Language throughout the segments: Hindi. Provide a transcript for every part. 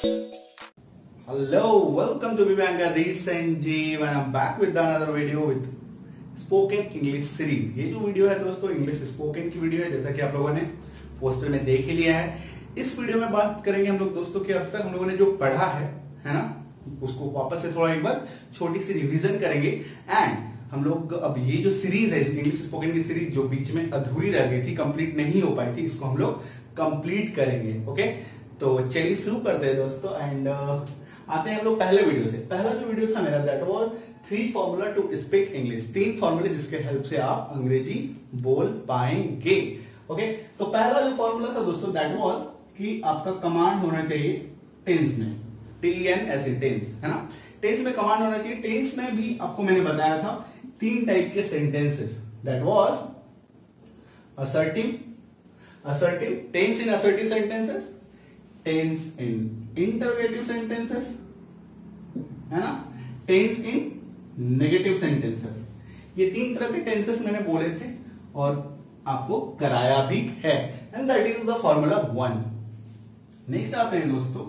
Hello, welcome to Vivanka. This is Sanjeev and I'm back with another video with spoken English series. ये जो वीडियो है दोस्तों इंग्लिश स्पोकन की वीडियो है, जैसा कि आप लोगों ने पोस्टर में देख ही लिया है। इस वीडियो में बात करेंगे हम लोग दोस्तों कि अब तक हम लोगों ने जो पढ़ा है ना, उसको वापस से थोड़ा एक बार छोटी सी रिवीजन करेंगे। एंड हम लोग अब ये जो सीरीज है इंग्लिश स्पोकन की सीरीज जो बीच में अधूरी रह गई थी, कंप्लीट नहीं हो पाई थी, इसको हम लोग कंप्लीट करेंगे। ओके, तो चलिए शुरू करते हैं दोस्तों। एंड आते हैं हम लोग पहले वीडियो से। पहला जो वीडियो था मेरा that was 3 formula to speak English. 3 फॉर्मूले जिसके हेल्प से आप अंग्रेजी बोल पाएंगे। ओके, तो पहला जो फॉर्मूला था दोस्तों दैट वाज कि आपका कमांड होना चाहिए टेंस में, TENS टेंस, है ना। टेंस में कमांड होना चाहिए। टेंस में भी आपको मैंने बताया था 3 टाइप के sentences that was assertive, tense in assertive sentences, tense in interrogative sentences, है ना, टेंस इन नेगेटिव सेंटेंसेस। ये 3 तरह के टेंसेस मैंने बोले थे और आपको कराया भी है। And that is the formula 1। Next आते हैं दोस्तों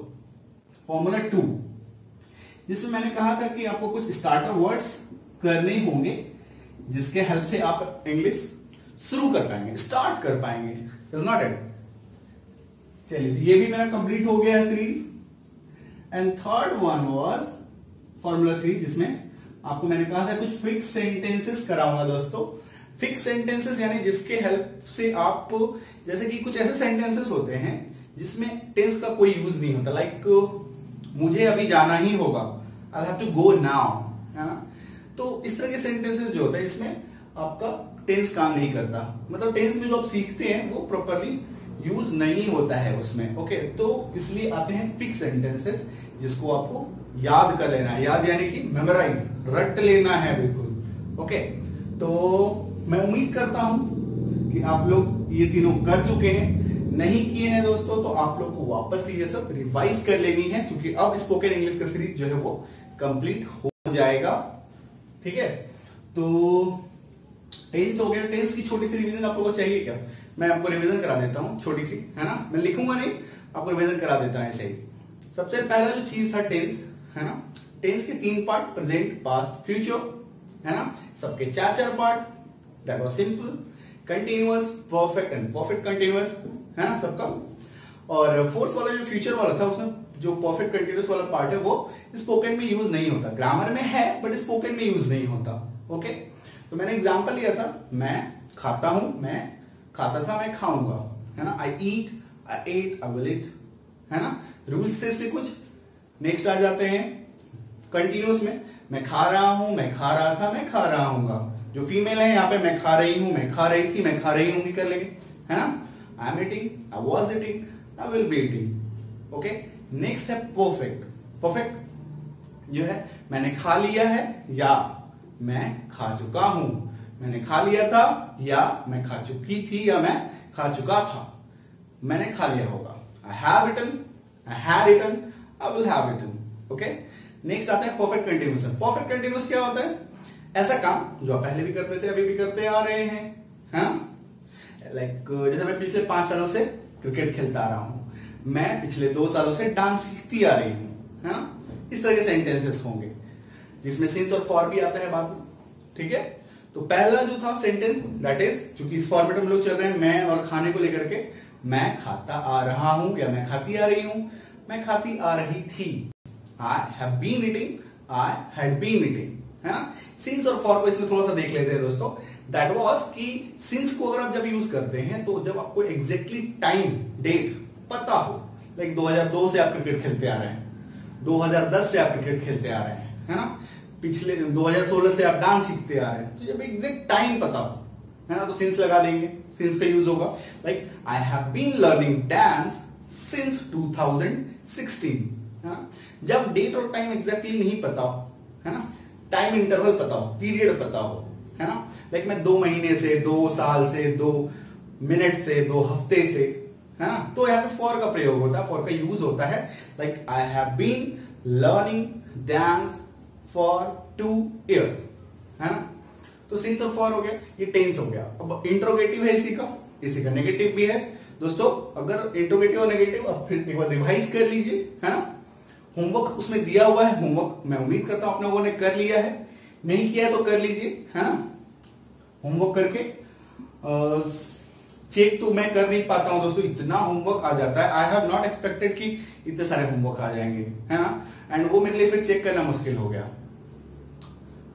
फॉर्मूला 2, जिसमें मैंने कहा था कि आपको कुछ स्टार्टर वर्ड्स करने होंगे जिसके हेल्प से आप इंग्लिश शुरू कर पाएंगे, स्टार्ट कर पाएंगे। Is not it? चलिए, ये भी मेरा कंप्लीट हो गया है series. And third one was formula 3, जिसमें आपको मैंने कहा था कुछ फिक्स सेंटेंसेस कराऊंगा दोस्तों। फिक्स सेंटेंसेस यानी जिसके हेल्प से आप, जैसे कि कुछ ऐसे सेंटेंसेस होते हैं जिसमें टेंस का कोई यूज नहीं होता। लाइक मुझे अभी जाना ही होगा, I have to go now, है ना। तो इस तरह के सेंटेंसेस जो होते हैं इसमें आपका टेंस काम नहीं करता। मतलब टेंस में जो आप सीखते हैं वो प्रॉपरली यूज नहीं होता है उसमें। ओके, तो इसलिए आते हैं फिक्स सेंटेंसेस जिसको आपको याद कर लेना है। याद यानी कि मेमोराइज, रट लेना है बिल्कुल। ओके, तो मैं उम्मीद करता हूं कि आप लोग ये तीनों कर चुके हैं। नहीं किए हैं दोस्तों तो आप लोग को वापस से ये सब रिवाइज कर लेनी है, क्योंकि अब स्पोकन इंग्लिश का सीरीज जो है वो कंप्लीट हो जाएगा। ठीक है, तो टेंस हो गया। टेंस की छोटी सी रिवीजन आप लोगों को चाहिए क्या? मैं आपको रिवीजन करा देता हूं छोटी सी, है ना। मैं लिखूंगा नहीं, आपको रिवीजन करा देता हूं ऐसे ही। सबसे पहला जो चीज था टेंस, है ना। टेंस के 3 पार्ट, प्रेजेंट, पास्ट, फ्यूचर, है ना। सबके 4 part, that was simple, continuous, perfect and perfect continuous, है ना सबका। और फोर्थ वाला जो फ्यूचर वाला था, उसमें जो परफेक्ट कंटीन्यूअस वाला पार्ट है वो स्पोकन में यूज नहीं होता। ग्रामर में है बट स्पोकन में यूज नहीं होता। ओके, तो मैंने एग्जांपल लिया था, मैं खाता हूं, मैं खाता था, मैं खाऊंगा, है ना। आई ईट, आई एट, आई विल ईट, है ना। रूल्स से कुछ। नेक्स्ट आ जाते हैं कंटिन्यूअस में, मैं खा रहा हूं, मैं खा रहा था, मैं खा रहा हूंगा। जो फीमेल है यहाँ पे मैं खा रही हूं, मैं खा रही थी, मैं खा रही हूंगी कर लेंगे, है ना। I am eating, I was eating, I will be eating. Okay, next है परफेक्ट। परफेक्ट जो है मैंने खा लिया है या मैं खा चुका हूं। मैंने खा लिया था या मैं खा चुकी थी या मैं खा चुका था। मैंने खा लिया होगा। I have eaten, I had eaten, I will have eaten. Okay, next आता है परफेक्ट कंटीन्यूअस। परफेक्ट कंटीन्यूअस क्या होता है? ऐसा काम जो आप पहले भी करते थे, अभी भी करते आ रहे हैं, हाँ। लाइक जैसे मैं पिछले 5 सालों से क्रिकेट खेलता आ रहा हूं, मैं पिछले 2 सालों से डांस सीखती आ रही हूं, है ना। इस तरह के सेंटेंसेस होंगे जिसमें सिंस और फॉर भी आता है बाद में। ठीक है, तो पहला जो था सेंटेंस दैट इज, चूंकि इस फॉर्मेट में हम लोग चल रहे हैं मैं और खाने को लेकर के, मैं खाता आ रहा हूं या मैं खाती आ रही हूं, मैं खाती आ रही थी। I have been eating, I had been eating, है ना। सिंस और फॉर को इसमें थोड़ा सा देख लेते हैं दोस्तों। दैट वाज कि सिंस को अगर आप जब यूज करते हैं तो जब आपको एग्जैक्टली टाइम, डेट पता हो, लाइक 2002 से आप क्रिकेट खेलते आ रहे हैं, 2010 से आप क्रिकेट खेलते आ रहे हैं, है ना। पिछले 2016 से आप डांस सीखते आ रहे हैं, तो जब एग्जैक्ट टाइम पता हो, है ना, तो सिंस लगा देंगे। सिंस का यूज होगा like I have been learning dance since 2016, है ना। जब डेट और टाइम एग्जैक्टली नहीं पता हो, है ना, टाइम इंटरवल पता हो, पीरियड पता हो, है ना। लाइक मैं 2 महीने से, 2 साल से, 2 मिनट से, 2 हफ्ते से, है ना, तो यहाँ पे फॉर का प्रयोग होता है, फॉर का यूज होता है। Like I have been learning dance for 2 years, है ना। तो सिंस और फॉर हो गया, ये टेंस हो गया। अब इंट्रोगेटिव है इसी का नेगेटिव भी है दोस्तों। अगर इंट्रोगेटिव और नेगेटिव अब फिर एक बार रिवाइज कर लीजिए, है ना। होमवर्क उसमें दिया हुआ है, होमवर्क मैं उम्मीद करता हूं आप लोगों ने कर लिया है, नहीं किया है तो कर लीजिए, है ना। होमवर्क करके चेक तो मैं कर नहीं पाता हूं दोस्तों, इतना होमवर्क आ जाता है। आई हैव नॉट एक्सपेक्टेड कि इतने सारे होमवर्क आ जाएंगे, है ना, एंड वो मेरे लिए फिर चेक करना मुश्किल हो गया।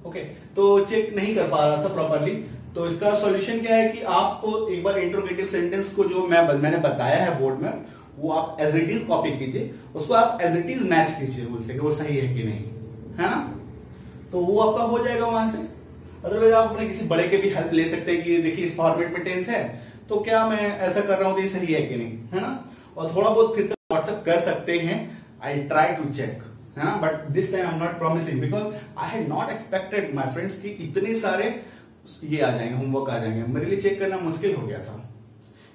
ओके, तो चेक नहीं कर पा रहा था प्रॉपरली। तो इसका सॉल्यूशन क्या है कि आप एक बार इंट्रोगेटिव सेंटेंस को जो मैंने बताया है बोर्ड में, वो आप एज इट इज कॉपी कीजिए, उसको आप एज इट इज मैच कीजिए उससे कि वो सही है कि नहीं, है ना। तो वो आपका हो जाएगा वहां से। अदरवाइज आप अपने किसी बड़े के भी हेल्प ले सकते हैं कि देखिए इस फॉर्मेट में टेंस है, तो क्या मैं ऐसा कर रहा हूं तो ये सही है कि नहीं, है ना। और थोड़ा बहुत फिर व्हाट्सएप कर सकते हैं, आई ट्राई टू चेक, है ना, but this time I am not promising because I had not expected my friends कि इतने सारे ये आ जाएंगे, होमवर्क आ जाएंगे। मेरे लिए चेक करना मुश्किल हो गया था,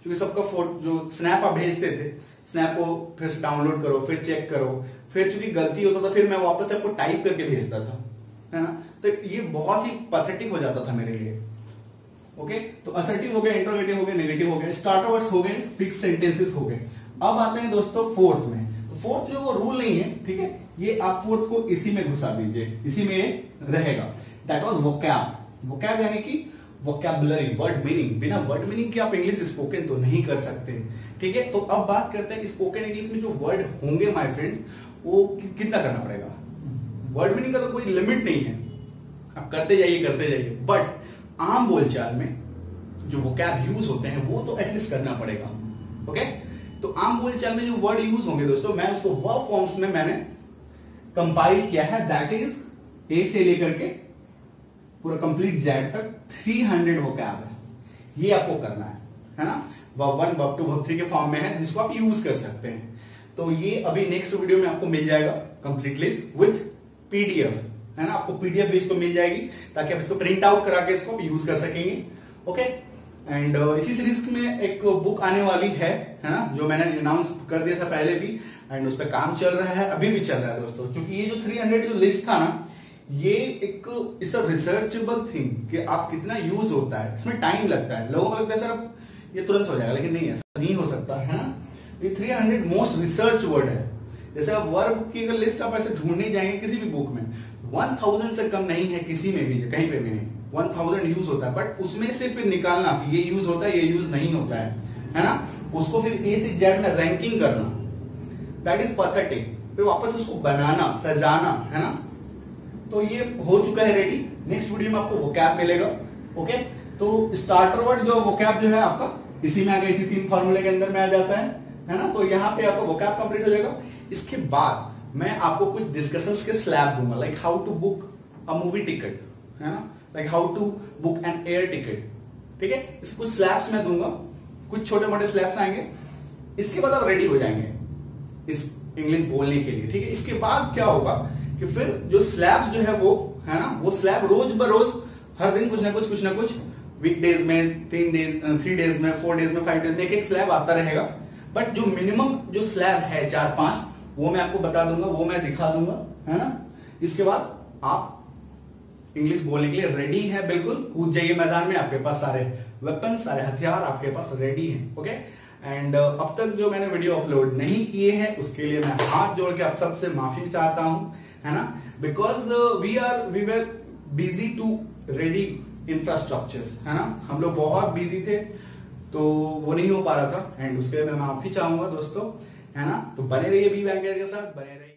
क्योंकि सबका फोटो जो स्नैप आप भेजते थे, स्नैप को फिर डाउनलोड करो, फिर चेक करो, फिर चूंकि गलती होता था फिर मैं वापस आपको टाइप करके भेजता था, है ना। तो ये बहुत ही पैथेटिक हो जाता था मेरे लिए। ओके, तो असर्टिव हो गया, इंट्रोगेटिव हो गया, नेगेटिव हो गया, स्टार्टर वर्ड्स हो गए, फिक्स सेंटेंसेस हो गए। अब आते हैं दोस्तों फोर्थ में। तो फोर्थ जो वो रूल नहीं है, ठीक है, ये आप फोर्थ को इसी में घुसा दीजिए, इसी में रहेगा। That was vocab. वोकैब यानी कि वोकैबुलरी, वर्ड मीनिंग। बिना वर्ड मीनिंग के आप इंग्लिश स्पोकन तो नहीं कर सकते, ठीक है। तो अब बात करते हैं स्पोकन इंग्लिश में जो वर्ड होंगे माय फ्रेंड्स, वो कितना करना पड़ेगा। वर्ड मीनिंग का तो कोई लिमिट नहीं है, आप करते जाइए। बट आम बोलचाल में जो वोकैब यूज होते हैं वो तो एटलीस्ट करना पड़ेगा। ओके, तो आम बोलचाल में जो वर्ड यूज होंगे दोस्तों, मैं उसको वर्ब फॉर्म्स में मैंने कंपाइल किया है। दैट इज ए से लेकर के पूरा कंप्लीट जेड तक 300 वोकैब है, ये आपको करना है ना। वर्ब 1, वर्ब 2, वर्ब 3 के फॉर्म में है, जिसको आप यूज कर सकते हैं। तो ये अभी नेक्स्ट वीडियो में आपको मिल जाएगा कंप्लीट लिस्ट विथ पीडीएफ, है ना। आपको पीडीएफ भी इसको मिल जाएगी ताकि आप इसको प्रिंट आउट करा के इसको यूज कर सकेंगे। ओके, एंड इसी सीरीज में एक बुक आने वाली है ना, जो मैंने अनाउंस कर दिया था पहले भी, एंड उस पर काम चल रहा है, अभी भी चल रहा है दोस्तों। क्योंकि ये जो 300 जो लिस्ट था ना, ये एक इट्स अ रिसर्चेबल थिंग कि आप कितना यूज होता है, इसमें टाइम लगता है। लोगों को लगता है सर अब ये तुरंत हो जाएगा, लेकिन नहीं, ऐसा नहीं हो सकता, है ना। ये 300 मोस्ट रिसर्च वर्ड है। जैसे आप वर्ब की अगर लिस्ट आप ऐसे ढूंढने जाएंगे किसी भी बुक में, 1000 से कम नहीं है किसी में भी, कहीं पे भी नहीं। 1000 यूज होता है, बट उसमें से फिर निकालना कि ये यूज होता है, ये यूज नहीं होता है ना। उसको फिर ए से जेड में रैंकिंग करना, दैट इज पैथेटिक। फिर वापस उसको बनाना, सजाना, है ना। तो ये हो चुका है रेडी। नेक्स्ट वीडियो में आपको वोकैब मिलेगा। ओके, तो स्टार्टर वर्ड जो वोकैब जो है आपका इसी में आ गया, इसी 3 फार्मूले के अंदर में आ जाता है ना। तो यहाँ पे आपका वोकैब कंप्लीट हो जाएगा। इसके बाद मैं आपको कुछ डिस्कशंस के स्लैब दूंगा, like how to book a movie ticket, है ना, like how to book an air ticket, ठीक है। इसके कुछ स्लैब्स मैं दूंगा, कुछ छोटे मोटे स्लैब्स आएंगे। इसके बाद आप रेडी हो जाएंगे इस इंग्लिश बोलने के लिए, ठीक है। इसके बाद क्या होगा कि फिर जो स्लैब्स जो है वो, है ना, वो स्लैब रोज बरोज हर दिन कुछ ना कुछ वीकडेज में 3 डेज में 4 डेज में 5 डेज में एक स्लैब आता रहेगा। बट जो मिनिमम जो स्लैब है 4-5, वो मैं आपको बता दूंगा, वो मैं दिखा दूंगा, है ना। इसके बाद आप इंग्लिश बोलने के लिए रेडी है, बिल्कुल कूद जाइए मैदान में। आपके पास सारे वेपन, सारे हथियार आपके पास रेडी हैं। ओके, एंड अब तक जो मैंने वीडियो अपलोड नहीं किए हैं उसके लिए मैं हाथ जोड़ के आप सबसे माफी चाहता हूं, है ना, because we were busy to ready infrastructures, है ना। हम लोग बहुत बिजी थे, तो वो नहीं हो पा रहा था, एंड उसके लिए मैं माफी चाहूंगा दोस्तों, है ना। तो बने रहिए बी बैंकर के साथ, बने रहिए।